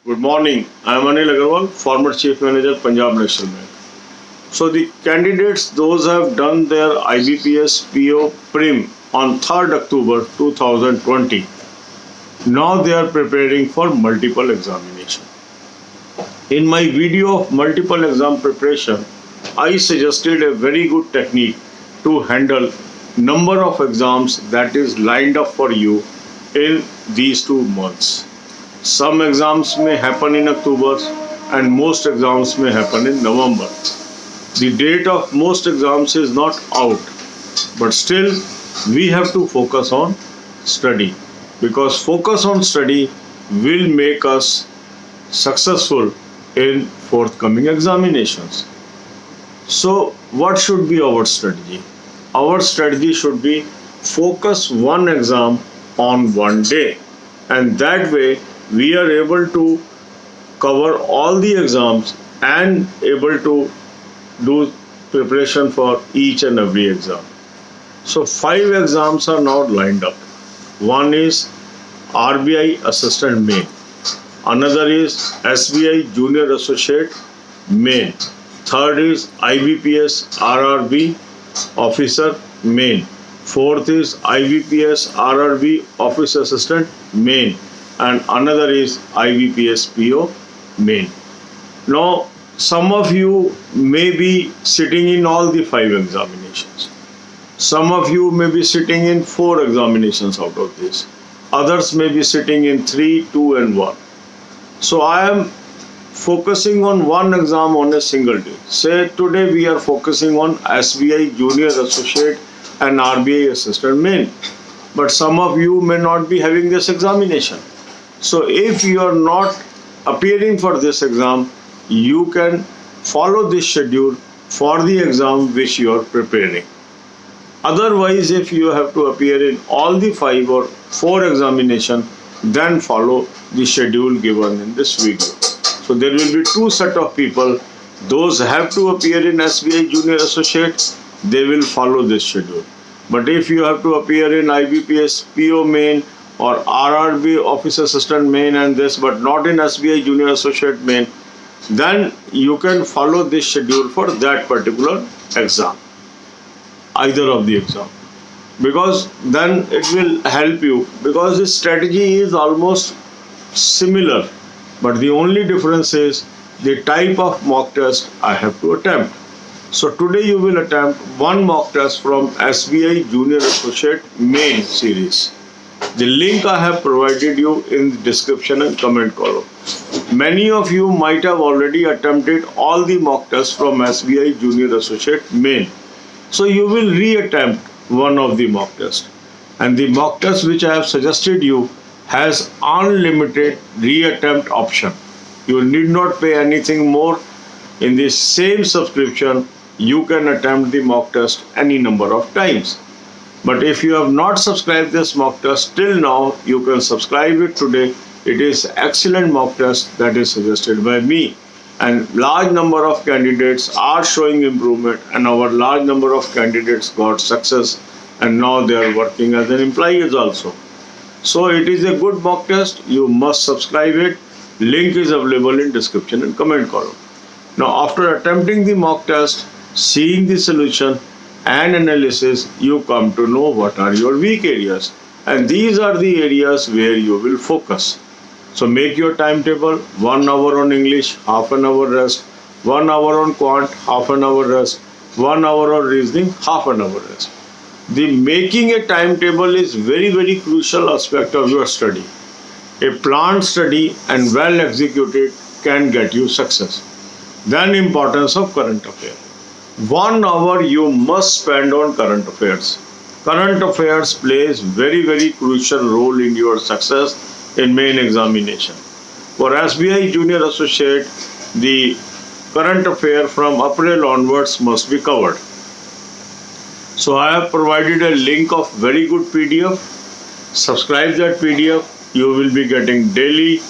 Good morning. I am Anil Agarwal, former Chief Manager, Punjab National Bank. So the candidates, those have done their IBPS PO Prim on 3rd October 2020. Now they are preparing for multiple examination. In my video of multiple exam preparation, I suggested a very good technique to handle number of exams that is lined up for you in these 2 months. Some exams may happen in October and most exams may happen in November. The date of most exams is not out, but still we have to focus on study, because focus on study will make us successful in forthcoming examinations. So what should be our strategy? Our strategy should be focus one exam on one day, and that way we are able to cover all the exams and able to do preparation for each and every exam. So 5 exams are now lined up. One is RBI Assistant Main. Another is SBI Junior Associate Main. Third is IBPS RRB Officer Main. Fourth is IBPS RRB Office Assistant Main. And another is IBPS PO Main. Now, some of you may be sitting in all the 5 examinations. Some of you may be sitting in 4 examinations out of this. Others may be sitting in 3, 2 and 1. So I am focusing on one exam on a single day. Say today we are focusing on SBI Junior Associate and RBI Assistant Main. But some of you may not be having this examination. So if you are not appearing for this exam, you can follow this schedule for the exam which you are preparing. Otherwise, if you have to appear in all the 5 or 4 examinations, then follow the schedule given in this video. So there will be 2 set of people. Those have to appear in SBI Junior Associate, they will follow this schedule. But if you have to appear in IBPS PO Main or RRB Office Assistant Main and this, but not in SBI Junior Associate Main, then you can follow this schedule for that particular exam, either of the exam, because then it will help you, because the strategy is almost similar, but the only difference is the type of mock test I have to attempt. So today you will attempt one mock test from SBI Junior Associate Main series. The link I have provided you in the description and comment column. Many of you might have already attempted all the mock tests from SBI Junior Associate Main. So you will re-attempt one of the mock tests. And the mock test which I have suggested you has unlimited re-attempt option. You need not pay anything more. In the same subscription, you can attempt the mock test any number of times. But if you have not subscribed this mock test till now, you can subscribe it today. It is excellent mock test that is suggested by me. And large number of candidates are showing improvement, and our large number of candidates got success, and now they are working as an employees also. So it is a good mock test. You must subscribe it. Link is available in description and comment column. Now after attempting the mock test, seeing the solution and analysis, you come to know what are your weak areas, and these are the areas where you will focus. So make your timetable: 1 hour on English, half an hour rest; 1 hour on quant, half an hour rest; 1 hour on reasoning, half an hour rest. The making a timetable is very crucial aspect of your study. A planned study and well executed can get you success. Then importance of current affairs. 1 hour you must spend on current affairs. Current affairs plays very crucial role in your success in main examination. For SBI Junior Associate, the current affair from April onwards must be covered. So I have provided a link of very good PDF. Subscribe that PDF. You will be getting daily,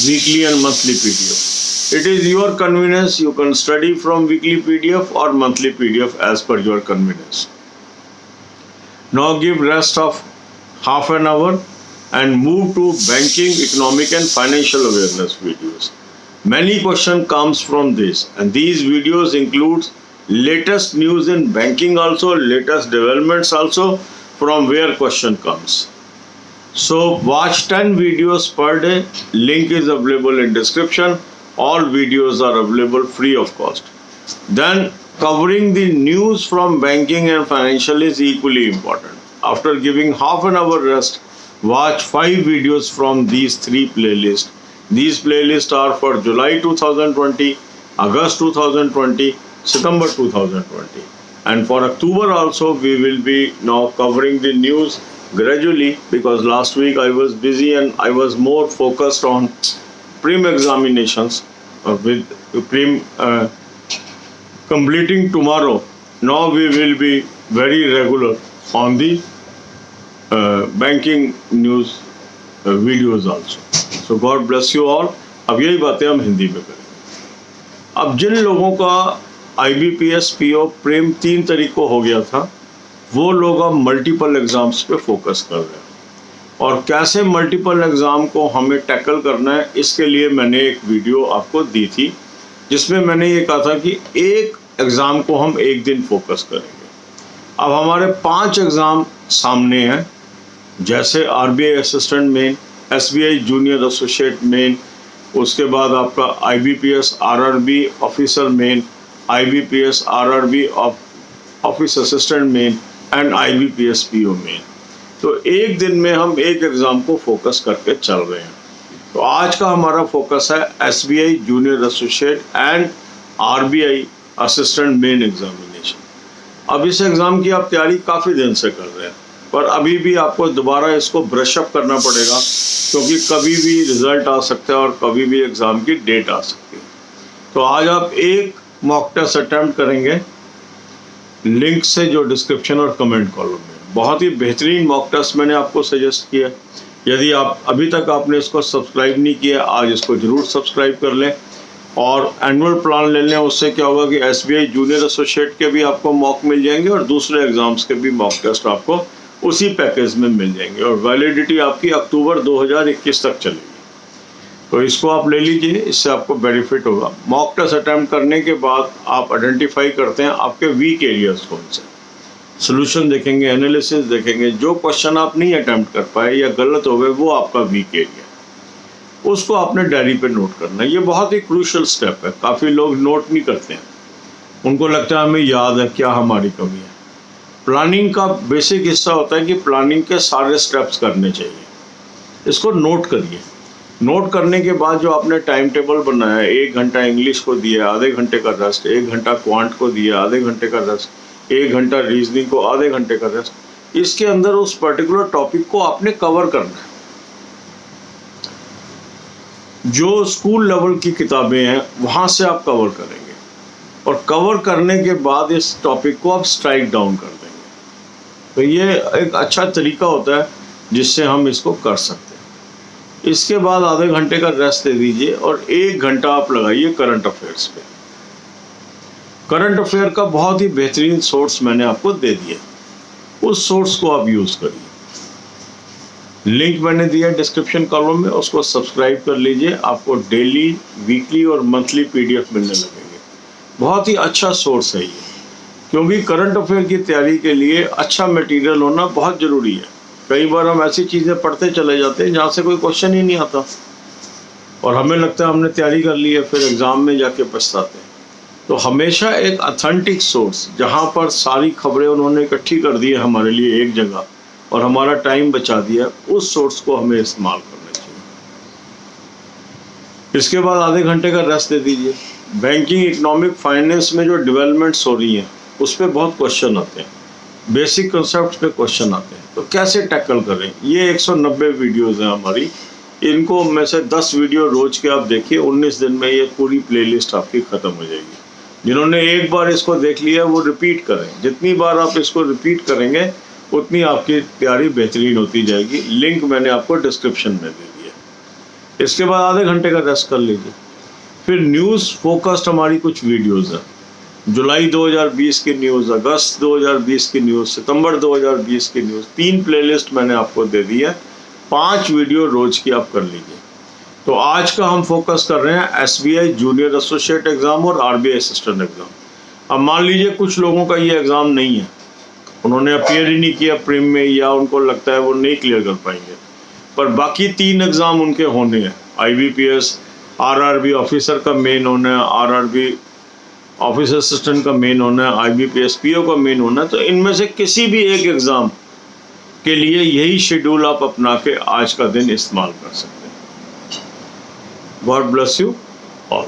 weekly and monthly PDF. It is your convenience. You can study from weekly PDF or monthly PDF as per your convenience. Now give rest of half an hour and move to banking, economic and financial awareness videos. Many questions comes from this, and these videos include latest news in banking also, latest developments also, from where question comes. So watch 10 videos per day. Link is available in description. All videos are available free of cost. Then covering the news from banking and financial is equally important. After giving half an hour rest, watch 5 videos from these 3 playlists. These playlists are for July 2020, August 2020, September 2020. And for October also we will be now covering the news gradually, because last week I was busy and I was more focused on prim examinations with prim completing tomorrow. Now we will be very regular on the banking news videos also. So God bless you all. अब यही बातें हम हिंदी में करेंगे। अब जिन लोगों का IBPS PO प्रेम 3 तारीख को हो गया था, वो लोग अब मल्टीपल एग्जाम्स पे फोकस कर रहे हैं, और कैसे मल्टीपल एग्ज़ाम को हमें टैकल करना है, इसके लिए मैंने एक वीडियो आपको दी थी, जिसमें मैंने ये कहा था कि एक एग्ज़ाम को हम एक दिन फोकस करेंगे। अब हमारे 5 एग्ज़ाम सामने हैं, जैसे RBI assistant main, SBI junior associate main, उसके बाद आपका IBPS RRB officer main, IBPS RRB office assistant main and IBPS PO main. तो एक दिन में हम एक एग्ज़ाम को फोकस करके चल रहे हैं। तो आज का हमारा फोकस है SBI junior associate and RBI assistant main examination. अब इस एग्ज़ाम की आप तैयारी काफ़ी दिन से कर रहे हैं, पर अभी भी आपको दोबारा इसको ब्रश अप करना पड़ेगा, क्योंकि कभी भी रिज़ल्ट आ सकता है और कभी भी एग्ज़ाम की डेट आ सकती है। तो आज आप एक मॉक टेस्ट अटैम्प्ट करेंगे लिंक से, जो डिस्क्रिप्शन और कमेंट कॉलम में। बहुत ही बेहतरीन मॉक टेस्ट मैंने आपको सजेस्ट किया। यदि आप अभी तक आपने इसको सब्सक्राइब नहीं किया, आज इसको ज़रूर सब्सक्राइब कर लें और एनुअल प्लान ले लें। उससे क्या होगा कि SBI जूनियर एसोसिएट के भी आपको मॉक मिल जाएंगे और दूसरे एग्ज़ाम्स के भी मॉक टेस्ट आपको उसी पैकेज में मिल जाएंगे, और वैलिडिटी आपकी अक्टूबर 2021 तक चलेगी। तो इसको आप ले लीजिए, इससे आपको बेनिफिट होगा। मॉक टेस्ट अटैम्प्ट करने के बाद आप आइडेंटिफाई करते हैं आपके वीक एरियाज कौन से, सोल्यूशन देखेंगे, एनालिसिस देखेंगे। जो क्वेश्चन आप नहीं अटैम्प्ट कर पाए या गलत हो गए, वो आपका वीक एरिया, उसको आपने डायरी पे नोट करना है। ये बहुत ही क्रूशियल स्टेप है। काफ़ी लोग नोट नहीं करते हैं, उनको लगता है हमें याद है, क्या हमारी कमी है। प्लानिंग का बेसिक हिस्सा होता है कि प्लानिंग के सारे स्टेप्स करने चाहिए। इसको नोट करिए। नोट करने के बाद जो आपने टाइम टेबल बनाया है, 1 घंटा इंग्लिश को दिया, आधे घंटे का रेस्ट, 1 घंटा क्वांट को दिया, आधे घंटे का रेस्ट, 1 घंटा रीजनिंग को, आधे घंटे का रेस्ट, इसके अंदर उस पर्टिकुलर टॉपिक को आपने कवर करना है। जो स्कूल लेवल की किताबें हैं वहाँ से आप कवर करेंगे, और कवर करने के बाद इस टॉपिक को आप स्ट्राइक डाउन कर देंगे। तो ये एक अच्छा तरीका होता है जिससे हम इसको कर सकते हैं। इसके बाद आधे घंटे का रेस्ट दे दीजिए और 1 घंटा आप लगाइए करंट अफेयर्स पे। करंट अफेयर का बहुत ही बेहतरीन सोर्स मैंने आपको दे दिया, उस सोर्स को आप यूज़ करिए। लिंक मैंने दिया डिस्क्रिप्शन कॉलम में, उसको सब्सक्राइब कर लीजिए। आपको डेली, वीकली और मंथली PDF मिलने लगेंगे। बहुत ही अच्छा सोर्स है ये, क्योंकि करंट अफेयर की तैयारी के लिए अच्छा मटेरियल होना बहुत ज़रूरी है। कई बार हम ऐसी चीज़ें पढ़ते चले जाते हैं जहाँ से कोई क्वेश्चन ही नहीं आता, और हमें लगता है हमने तैयारी कर ली है, फिर एग्ज़ाम में जाके पछताते हैं। तो हमेशा एक ऑथेंटिक सोर्स, जहाँ पर सारी खबरें उन्होंने इकट्ठी कर दी है हमारे लिए एक जगह और हमारा टाइम बचा दिया, उस सोर्स को हमें इस्तेमाल करना चाहिए। इसके बाद आधे घंटे का रेस्ट दे दीजिए। बैंकिंग, इकोनॉमिक, फाइनेंस में जो डेवलपमेंट्स हो रही हैं उस पर बहुत क्वेश्चन आते हैं, बेसिक कंसेप्ट पे क्वेश्चन आते हैं, तो कैसे टैकल करें। ये 190 वीडियोज़ हैं हमारी, इनको में से 10 वीडियो रोज के आप देखिए। 19 दिन में ये पूरी प्लेलिस्ट आपकी ख़त्म हो जाएगी। जिन्होंने एक बार इसको देख लिया वो रिपीट करें। जितनी बार आप इसको रिपीट करेंगे उतनी आपकी तैयारी बेहतरीन होती जाएगी। लिंक मैंने आपको डिस्क्रिप्शन में दे दिया। इसके बाद आधे घंटे का रेस्ट कर लीजिए। फिर न्यूज़ फोकस्ड हमारी कुछ वीडियोज़ हैं। जुलाई 2020 की न्यूज़, अगस्त 2020 की न्यूज़, सितंबर 2020 की न्यूज़, 3 प्लेलिस्ट मैंने आपको दे दी है। 5 वीडियो रोज की आप कर लीजिए। तो आज का हम फोकस कर रहे हैं SBI जूनियर एसोसिएट एग्जाम और RBI असिस्टेंट एग्जाम। अब मान लीजिए कुछ लोगों का ये एग्जाम नहीं है, उन्होंने अपीयर ही नहीं किया प्रीम में, या उनको लगता है वो नहीं क्लियर कर पाएंगे, पर बाकी 3 एग्जाम उनके होने हैं। IBPS RRB ऑफिसर का मेन होना है, RRB ऑफिस असिस्टेंट का मेन होना है, IBPS PO का मेन होना है। तो इनमें से किसी भी एक एग्जाम के लिए यही शेड्यूल आप अपना के आज का दिन इस्तेमाल कर सकते हैं। God bless you all.